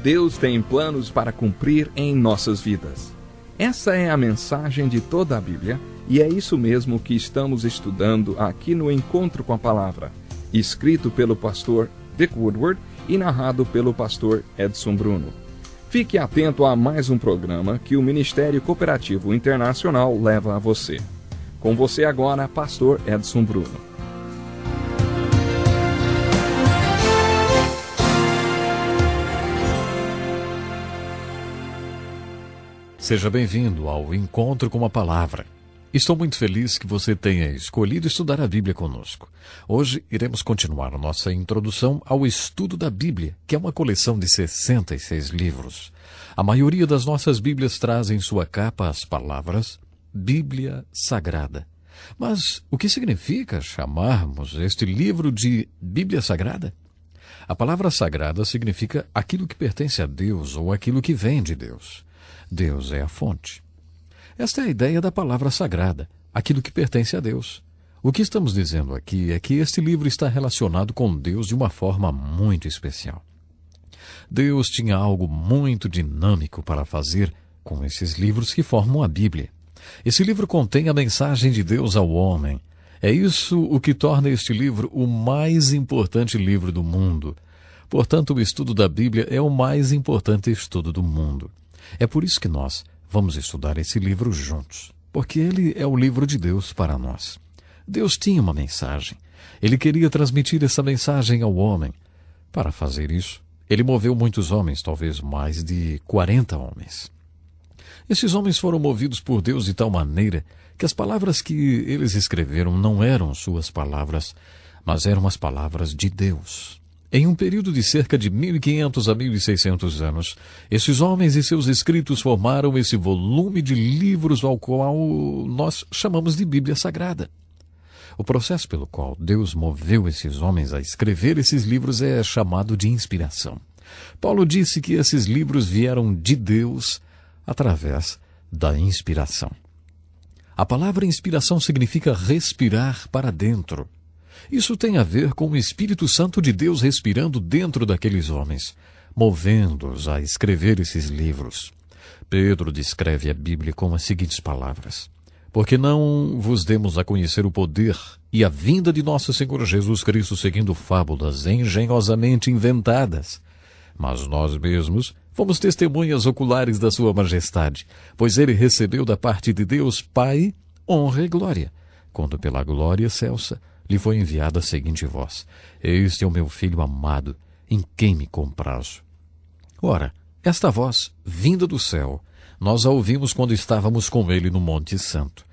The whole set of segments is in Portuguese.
Deus tem planos para cumprir em nossas vidas. Essa é a mensagem de toda a Bíblia e é isso mesmo que estamos estudando aqui no Encontro com a Palavra, escrito pelo pastor Vic Woodward e narrado pelo pastor Edson Bruno. Fique atento a mais um programa que o Ministério Cooperativo Internacional leva a você. Com você agora, pastor Edson Bruno. Seja bem-vindo ao Encontro com a Palavra. Estou muito feliz que você tenha escolhido estudar a Bíblia conosco. Hoje iremos continuar a nossa introdução ao estudo da Bíblia, que é uma coleção de 66 livros. A maioria das nossas Bíblias traz em sua capa as palavras Bíblia Sagrada. Mas o que significa chamarmos este livro de Bíblia Sagrada? A palavra sagrada significa aquilo que pertence a Deus ou aquilo que vem de Deus. Deus é a fonte. Esta é a ideia da palavra sagrada, aquilo que pertence a Deus. O que estamos dizendo aqui é que este livro está relacionado com Deus de uma forma muito especial. Deus tinha algo muito dinâmico para fazer com esses livros que formam a Bíblia. Esse livro contém a mensagem de Deus ao homem. É isso o que torna este livro o mais importante livro do mundo. Portanto, o estudo da Bíblia é o mais importante estudo do mundo. É por isso que nós vamos estudar esse livro juntos, porque ele é o livro de Deus para nós. Deus tinha uma mensagem. Ele queria transmitir essa mensagem ao homem. Para fazer isso, ele moveu muitos homens, talvez mais de 40 homens. Esses homens foram movidos por Deus de tal maneira que as palavras que eles escreveram não eram suas palavras, mas eram as palavras de Deus. Em um período de cerca de 1.500 a 1.600 anos, esses homens e seus escritos formaram esse volume de livros ao qual nós chamamos de Bíblia Sagrada. O processo pelo qual Deus moveu esses homens a escrever esses livros é chamado de inspiração. Paulo disse que esses livros vieram de Deus através da inspiração. A palavra inspiração significa respirar para dentro. Isso tem a ver com o Espírito Santo de Deus respirando dentro daqueles homens, movendo-os a escrever esses livros. Pedro descreve a Bíblia com as seguintes palavras: porque não vos demos a conhecer o poder e a vinda de nosso Senhor Jesus Cristo seguindo fábulas engenhosamente inventadas, mas nós mesmos fomos testemunhas oculares da sua majestade, pois ele recebeu da parte de Deus Pai honra e glória, quando pela glória excelsa lhe foi enviada a seguinte voz: este é o meu filho amado, em quem me comprazo. Ora, esta voz, vinda do céu, nós a ouvimos quando estávamos com ele no Monte Santo.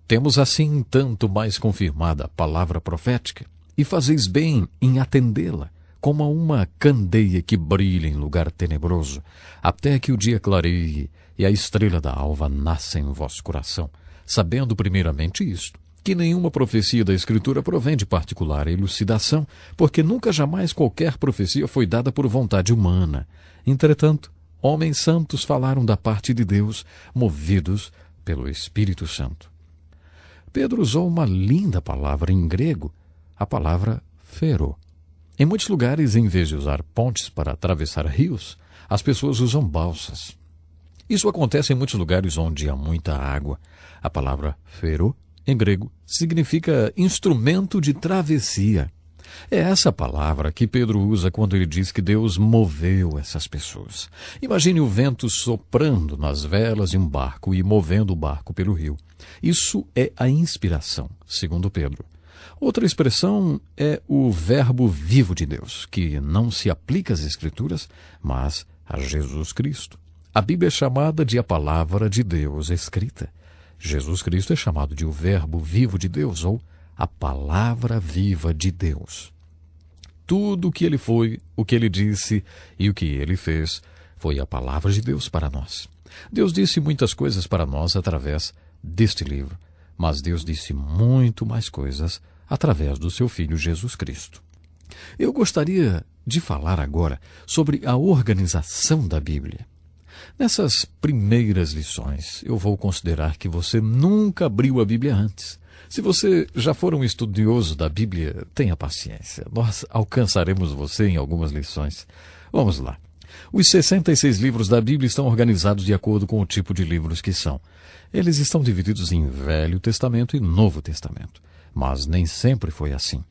Temos assim tanto mais confirmada a palavra profética, e fazeis bem em atendê-la, como a uma candeia que brilha em lugar tenebroso, até que o dia clareie e a estrela da alva nasça em vosso coração, sabendo primeiramente isto, que nenhuma profecia da Escritura provém de particular elucidação, porque nunca jamais qualquer profecia foi dada por vontade humana. Entretanto, homens santos falaram da parte de Deus, movidos pelo Espírito Santo. Pedro usou uma linda palavra em grego, a palavra phero. Em muitos lugares, em vez de usar pontes para atravessar rios, as pessoas usam balsas. Isso acontece em muitos lugares onde há muita água. A palavra phero, em grego, significa instrumento de travessia. É essa palavra que Pedro usa quando ele diz que Deus moveu essas pessoas. Imagine o vento soprando nas velas de um barco e movendo o barco pelo rio. Isso é a inspiração, segundo Pedro. Outra expressão é o verbo vivo de Deus, que não se aplica às Escrituras, mas a Jesus Cristo. A Bíblia é chamada de a palavra de Deus escrita. Jesus Cristo é chamado de o verbo vivo de Deus, ou a palavra viva de Deus. Tudo o que ele foi, o que ele disse e o que ele fez foi a palavra de Deus para nós. Deus disse muitas coisas para nós através deste livro, mas Deus disse muito mais coisas através do seu Filho Jesus Cristo. Eu gostaria de falar agora sobre a organização da Bíblia. Nessas primeiras lições, eu vou considerar que você nunca abriu a Bíblia antes. Se você já for um estudioso da Bíblia, tenha paciência. Nós alcançaremos você em algumas lições. Vamos lá. Os 66 livros da Bíblia estão organizados de acordo com o tipo de livros que são. Eles estão divididos em Velho Testamento e Novo Testamento. Mas nem sempre foi assim.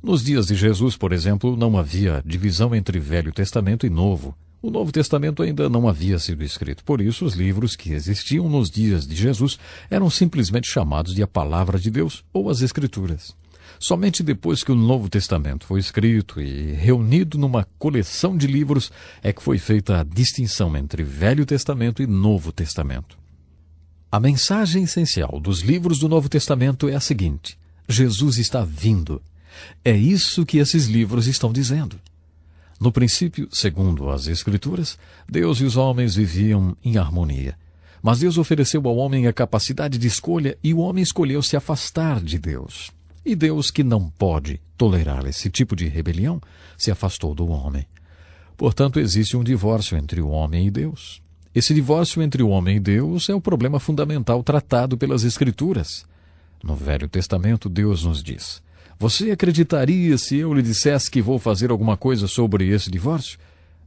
Nos dias de Jesus, por exemplo, não havia divisão entre Velho Testamento e Novo. O Novo Testamento ainda não havia sido escrito. Por isso, os livros que existiam nos dias de Jesus eram simplesmente chamados de a Palavra de Deus ou as Escrituras. Somente depois que o Novo Testamento foi escrito e reunido numa coleção de livros é que foi feita a distinção entre Velho Testamento e Novo Testamento. A mensagem essencial dos livros do Novo Testamento é a seguinte: Jesus está vindo. É isso que esses livros estão dizendo. No princípio, segundo as Escrituras, Deus e os homens viviam em harmonia. Mas Deus ofereceu ao homem a capacidade de escolha e o homem escolheu se afastar de Deus. E Deus, que não pode tolerar esse tipo de rebelião, se afastou do homem. Portanto, existe um divórcio entre o homem e Deus. Esse divórcio entre o homem e Deus é o problema fundamental tratado pelas Escrituras. No Velho Testamento, Deus nos diz: você acreditaria se eu lhe dissesse que vou fazer alguma coisa sobre esse divórcio?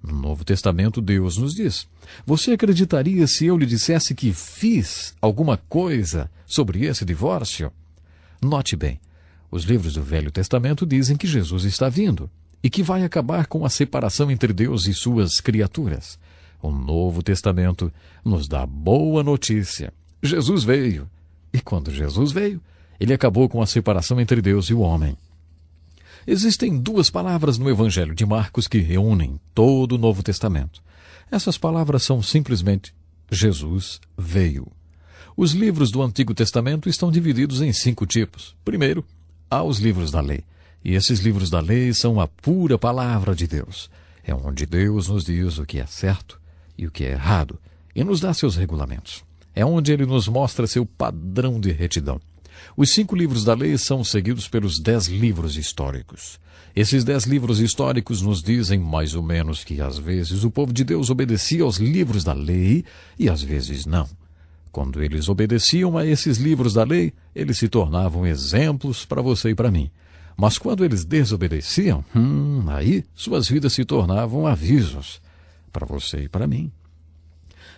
No Novo Testamento, Deus nos diz: você acreditaria se eu lhe dissesse que fiz alguma coisa sobre esse divórcio? Note bem, os livros do Velho Testamento dizem que Jesus está vindo e que vai acabar com a separação entre Deus e suas criaturas. O Novo Testamento nos dá boa notícia. Jesus veio. E quando Jesus veio, ele acabou com a separação entre Deus e o homem. Existem duas palavras no Evangelho de Marcos que reúnem todo o Novo Testamento. Essas palavras são simplesmente Jesus veio. Os livros do Antigo Testamento estão divididos em 5 tipos. Primeiro, há os livros da lei. E esses livros da lei são a pura palavra de Deus. É onde Deus nos diz o que é certo e o que é errado e nos dá seus regulamentos. É onde ele nos mostra seu padrão de retidão. Os 5 livros da lei são seguidos pelos 10 livros históricos. Esses 10 livros históricos nos dizem mais ou menos que às vezes o povo de Deus obedecia aos livros da lei e às vezes não. Quando eles obedeciam a esses livros da lei, eles se tornavam exemplos para você e para mim. Mas quando eles desobedeciam, aí suas vidas se tornavam avisos para você e para mim.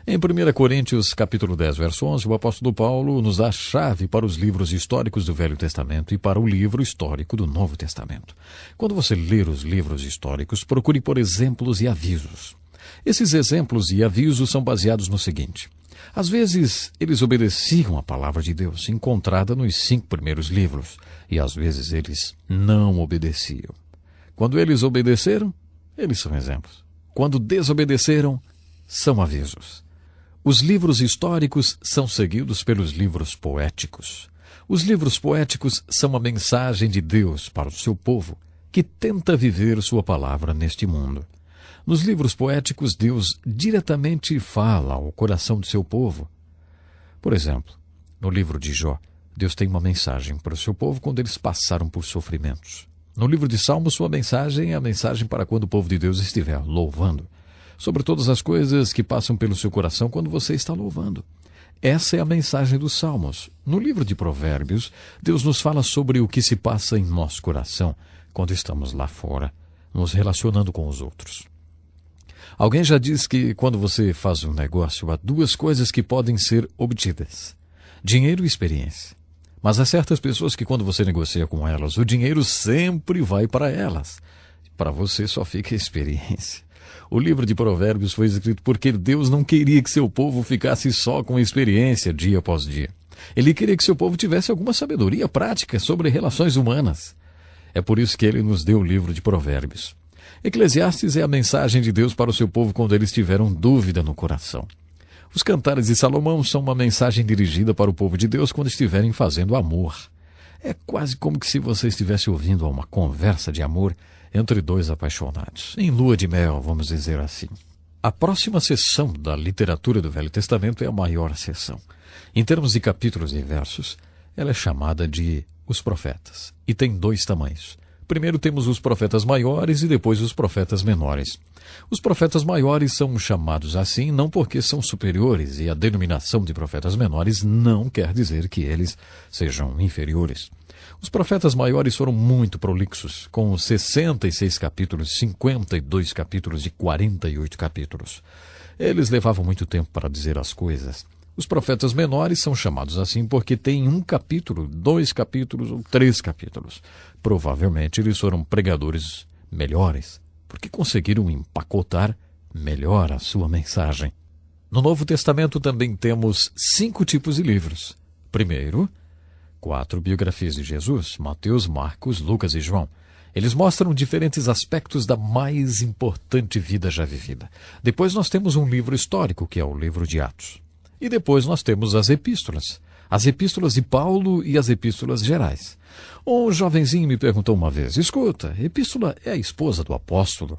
Em 1 Coríntios, capítulo 10, verso 11, o apóstolo Paulo nos dá a chave para os livros históricos do Velho Testamento e para o livro histórico do Novo Testamento. Quando você ler os livros históricos, procure por exemplos e avisos. Esses exemplos e avisos são baseados no seguinte: às vezes, eles obedeciam a palavra de Deus, encontrada nos 5 primeiros livros, e às vezes eles não obedeciam. Quando eles obedeceram, eles são exemplos. Quando desobedeceram, são avisos. Os livros históricos são seguidos pelos livros poéticos. Os livros poéticos são a mensagem de Deus para o seu povo, que tenta viver sua palavra neste mundo. Nos livros poéticos, Deus diretamente fala ao coração do seu povo. Por exemplo, no livro de Jó, Deus tem uma mensagem para o seu povo quando eles passaram por sofrimentos. No livro de Salmos, sua mensagem é a mensagem para quando o povo de Deus estiver louvando. Sobre todas as coisas que passam pelo seu coração quando você está louvando. Essa é a mensagem dos Salmos. No livro de Provérbios, Deus nos fala sobre o que se passa em nosso coração quando estamos lá fora, nos relacionando com os outros. Alguém já diz que quando você faz um negócio, há 2 coisas que podem ser obtidas: dinheiro e experiência. Mas há certas pessoas que quando você negocia com elas, o dinheiro sempre vai para elas. Para você só fica a experiência. O livro de Provérbios foi escrito porque Deus não queria que seu povo ficasse só com experiência dia após dia. Ele queria que seu povo tivesse alguma sabedoria prática sobre relações humanas. É por isso que ele nos deu o livro de Provérbios. Eclesiastes é a mensagem de Deus para o seu povo quando eles tiveram dúvida no coração. Os Cantares de Salomão são uma mensagem dirigida para o povo de Deus quando estiverem fazendo amor. É quase como que se você estivesse ouvindo uma conversa de amor entre 2 apaixonados, em lua de mel, vamos dizer assim. A próxima seção da literatura do Velho Testamento é a maior seção. Em termos de capítulos e versos, ela é chamada de os profetas, e tem 2 tamanhos. Primeiro temos os profetas maiores e depois os profetas menores. Os profetas maiores são chamados assim não porque são superiores, e a denominação de profetas menores não quer dizer que eles sejam inferiores. Os profetas maiores foram muito prolixos, com 66 capítulos, 52 capítulos e 48 capítulos. Eles levavam muito tempo para dizer as coisas. Os profetas menores são chamados assim porque têm 1 capítulo, 2 capítulos ou 3 capítulos. Provavelmente eles foram pregadores melhores, porque conseguiram empacotar melhor a sua mensagem. No Novo Testamento também temos 5 tipos de livros. Primeiro, 4 biografias de Jesus, Mateus, Marcos, Lucas e João. Eles mostram diferentes aspectos da mais importante vida já vivida. Depois nós temos um livro histórico, que é o livro de Atos. E depois nós temos as epístolas de Paulo e as epístolas gerais. Um jovenzinho me perguntou uma vez, escuta, epístola é a esposa do apóstolo?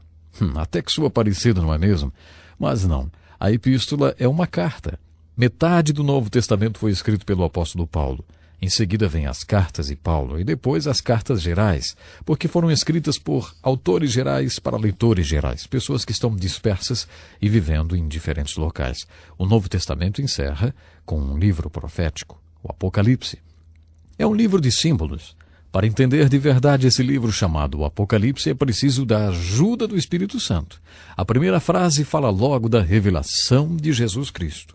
Até que soa parecido, não é mesmo? Mas não, a epístola é uma carta. Metade do Novo Testamento foi escrito pelo apóstolo Paulo. Em seguida vem as cartas de Paulo e depois as cartas gerais, porque foram escritas por autores gerais para leitores gerais, pessoas que estão dispersas e vivendo em diferentes locais. O Novo Testamento encerra com um livro profético, o Apocalipse. É um livro de símbolos. Para entender de verdade esse livro chamado Apocalipse, é preciso da ajuda do Espírito Santo. A primeira frase fala logo da revelação de Jesus Cristo.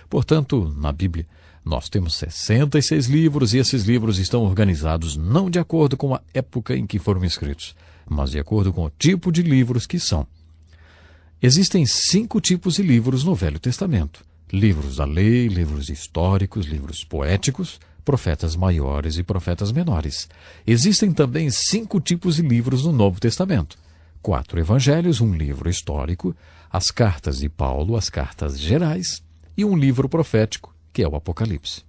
Portanto, na Bíblia, nós temos 66 livros e esses livros estão organizados não de acordo com a época em que foram escritos, mas de acordo com o tipo de livros que são. Existem 5 tipos de livros no Velho Testamento. Livros da lei, livros históricos, livros poéticos, profetas maiores e profetas menores. Existem também 5 tipos de livros no Novo Testamento. 4 evangelhos, um livro histórico, as cartas de Paulo, as cartas gerais e um livro profético, que é o Apocalipse.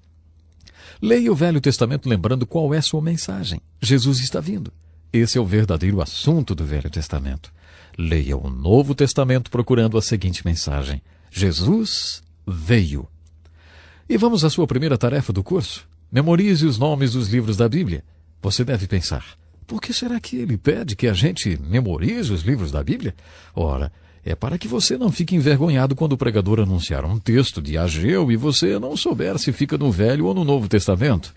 Leia o Velho Testamento lembrando qual é sua mensagem. Jesus está vindo. Esse é o verdadeiro assunto do Velho Testamento. Leia o Novo Testamento procurando a seguinte mensagem: Jesus veio. E vamos à sua primeira tarefa do curso. Memorize os nomes dos livros da Bíblia. Você deve pensar, por que será que ele pede que a gente memorize os livros da Bíblia? Ora, é para que você não fique envergonhado quando o pregador anunciar um texto de Ageu e você não souber se fica no Velho ou no Novo Testamento.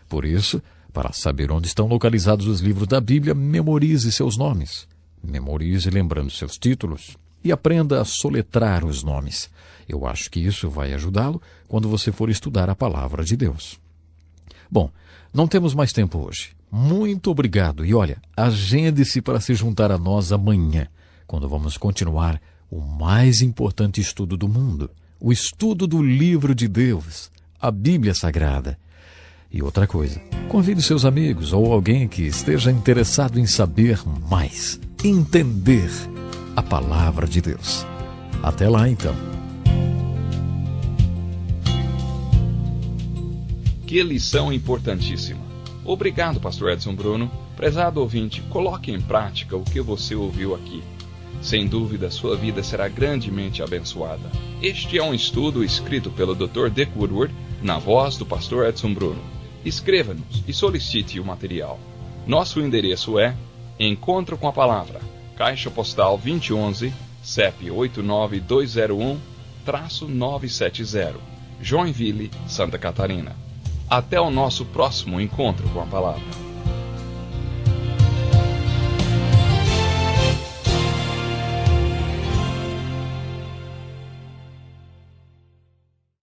Por isso, para saber onde estão localizados os livros da Bíblia, memorize seus nomes. Memorize lembrando seus títulos e aprenda a soletrar os nomes. Eu acho que isso vai ajudá-lo quando você for estudar a palavra de Deus. Bom, não temos mais tempo hoje. Muito obrigado e olha, agende-se para se juntar a nós amanhã, quando vamos continuar o mais importante estudo do mundo, o estudo do livro de Deus, a Bíblia Sagrada. E outra coisa, convide seus amigos ou alguém que esteja interessado em saber mais, entender a palavra de Deus. Até lá, então. Que lição importantíssima. Obrigado, pastor Edson Bruno. Prezado ouvinte, coloque em prática o que você ouviu aqui. Sem dúvida, sua vida será grandemente abençoada. Este é um estudo escrito pelo Dr. Dick Woodward, na voz do pastor Edson Bruno. Escreva-nos e solicite o material. Nosso endereço é Encontro com a Palavra, Caixa Postal 2011, CEP 89201-970, Joinville, Santa Catarina. Até o nosso próximo Encontro com a Palavra.